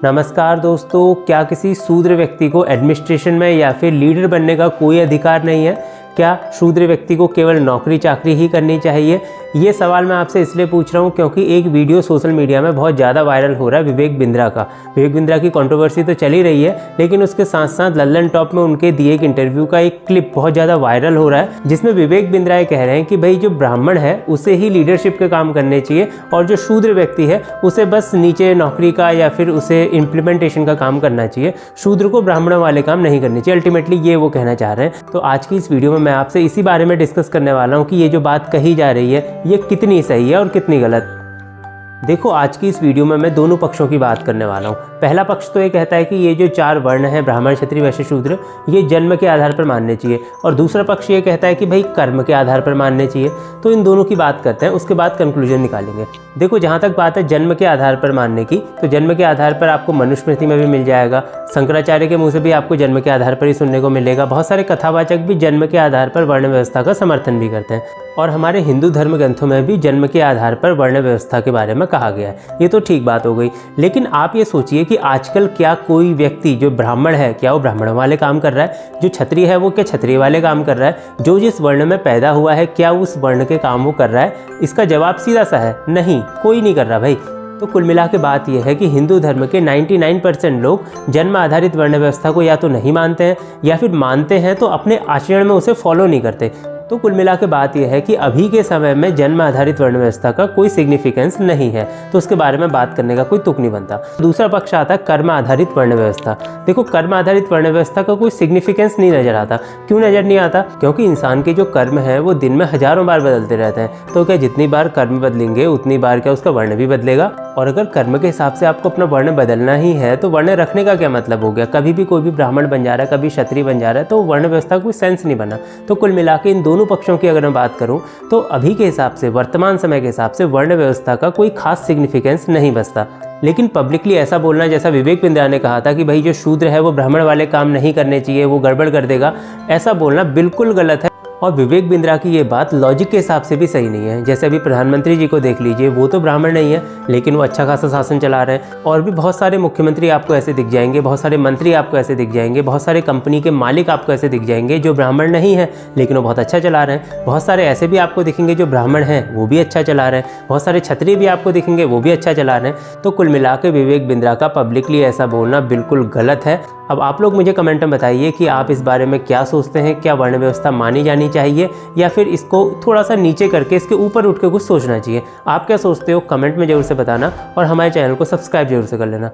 नमस्कार दोस्तों, क्या किसी शूद्र व्यक्ति को एडमिनिस्ट्रेशन में या फिर लीडर बनने का कोई अधिकार नहीं है? क्या शूद्र व्यक्ति को केवल नौकरी चाकरी ही करनी चाहिए? ये सवाल मैं आपसे इसलिए पूछ रहा हूँ क्योंकि एक वीडियो सोशल मीडिया में बहुत ज़्यादा वायरल हो रहा है विवेक बिंद्रा का। विवेक बिंद्रा की कंट्रोवर्सी तो चली रही है, लेकिन उसके साथ साथ लल्लन टॉप में उनके दिए एक इंटरव्यू का एक क्लिप बहुत ज़्यादा वायरल हो रहा है, जिसमें विवेक बिंद्रा ये कह रहे हैं कि भाई जो ब्राह्मण है उसे ही लीडरशिप के काम करने चाहिए और जो शूद्र व्यक्ति है उसे बस नीचे नौकरी का या फिर उसे इम्प्लीमेंटेशन का काम करना चाहिए। शूद्र को ब्राह्मणों वाले काम नहीं करने चाहिए। अल्टीमेटली ये वो कहना चाह रहे हैं। तो आज की इस वीडियो में मैं आपसे इसी बारे में डिस्कस करने वाला हूँ कि ये जो बात कही जा रही है ये कितनी सही है और कितनी गलत। देखो, आज की इस वीडियो में मैं दोनों पक्षों की बात करने वाला हूँ। पहला पक्ष तो ये कहता है कि ये जो 4 वर्ण हैं ब्राह्मण क्षत्रिय वैश्य शूद्र, ये जन्म के आधार पर मानने चाहिए, और दूसरा पक्ष ये कहता है कि भाई कर्म के आधार पर मानने चाहिए। तो इन दोनों की बात करते हैं, उसके बाद कंक्लूजन निकालेंगे। देखो, जहाँ तक बात है जन्म के आधार पर मानने की, तो जन्म के आधार पर आपको मनुस्मृति में भी मिल जाएगा। शंकराचार्य के मुँह से भी आपको जन्म के आधार पर ही सुनने को मिलेगा। बहुत सारे कथावाचक भी जन्म के आधार पर वर्ण व्यवस्था का समर्थन भी करते हैं, और हमारे हिंदू धर्म ग्रंथों में भी जन्म के आधार पर वर्ण व्यवस्था के बारे में कहा गया है। ये तो ठीक बात हो गई, लेकिन आप ये सोचिए कि आजकल क्या कोई व्यक्ति जो ब्राह्मण है क्या वो ब्राह्मणों वाले काम कर रहा है? जो क्षत्रिय है वो क्या क्षत्रिय वाले काम कर रहा है? जो जिस वर्ण में पैदा हुआ है क्या उस वर्ण के काम वो कर रहा है? इसका जवाब सीधा सा है, नहीं, कोई नहीं कर रहा भाई। तो कुल मिला के बात यह है कि हिंदू धर्म के 99% लोग जन्म आधारित वर्ण व्यवस्था को या तो नहीं मानते हैं, या फिर मानते हैं तो अपने आचरण में उसे फॉलो नहीं करते। तो कुल मिला के बात यह है कि अभी के समय में जन्म आधारित वर्ण व्यवस्था का कोई सिग्निफिकेंस नहीं है, तो उसके बारे में बात करने का कोई तुक नहीं बनता। दूसरा पक्ष आता है कर्म आधारित वर्ण व्यवस्था। देखो, कर्म आधारित वर्ण व्यवस्था का कोई सिग्निफिकेंस नहीं नजर आता। क्यों नजर नहीं आता? क्योंकि इंसान के जो कर्म है वो दिन में हजारों बार बदलते रहते हैं। तो क्या जितनी बार कर्म बदलेंगे उतनी बार क्या उसका वर्ण भी बदलेगा? और अगर कर्म के हिसाब से आपको अपना वर्ण बदलना ही है तो वर्ण रखने का क्या मतलब हो गया? कभी भी कोई भी ब्राह्मण बन जा रहा है, कभी क्षत्रिय बन जा रहा है, तो वर्ण व्यवस्था कोई सेंस नहीं बना। तो कुल मिला के इन दोनों पक्षों की अगर मैं बात करूं तो अभी के हिसाब से, वर्तमान समय के हिसाब से वर्ण व्यवस्था का कोई खास सिग्निफिकेंस नहीं बचता। लेकिन पब्लिकली ऐसा बोलना, जैसा विवेक बिंद्रा ने कहा था कि भाई जो शूद्र है वो ब्राह्मण वाले काम नहीं करने चाहिए, वो गड़बड़ कर देगा, ऐसा बोलना बिल्कुल गलत है। और विवेक बिंद्रा की ये बात लॉजिक के हिसाब से भी सही नहीं है। जैसे अभी प्रधानमंत्री जी को देख लीजिए, वो तो ब्राह्मण नहीं है लेकिन वो अच्छा खासा शासन चला रहे हैं। और भी बहुत सारे मुख्यमंत्री आपको ऐसे दिख जाएंगे, बहुत सारे मंत्री आपको ऐसे दिख जाएंगे, बहुत सारे कंपनी के मालिक आपको ऐसे दिख जाएंगे जो ब्राह्मण नहीं है लेकिन वो बहुत अच्छा चला रहे हैं। बहुत सारे ऐसे भी आपको दिखेंगे जो ब्राह्मण हैं वो भी अच्छा चला रहे हैं। बहुत सारे क्षत्रिय भी आपको दिखेंगे, वो भी अच्छा चला रहे हैं। तो कुल मिला के विवेक बिंद्रा का पब्लिकली ऐसा बोलना बिल्कुल गलत है। अब आप लोग मुझे कमेंट में बताइए कि आप इस बारे में क्या सोचते हैं। क्या वर्ण व्यवस्था मानी जानी चाहिए या फिर इसको थोड़ा सा नीचे करके इसके ऊपर उठ के कुछ सोचना चाहिए? आप क्या सोचते हो कमेंट में जरूर से बताना, और हमारे चैनल को सब्सक्राइब जरूर से कर लेना।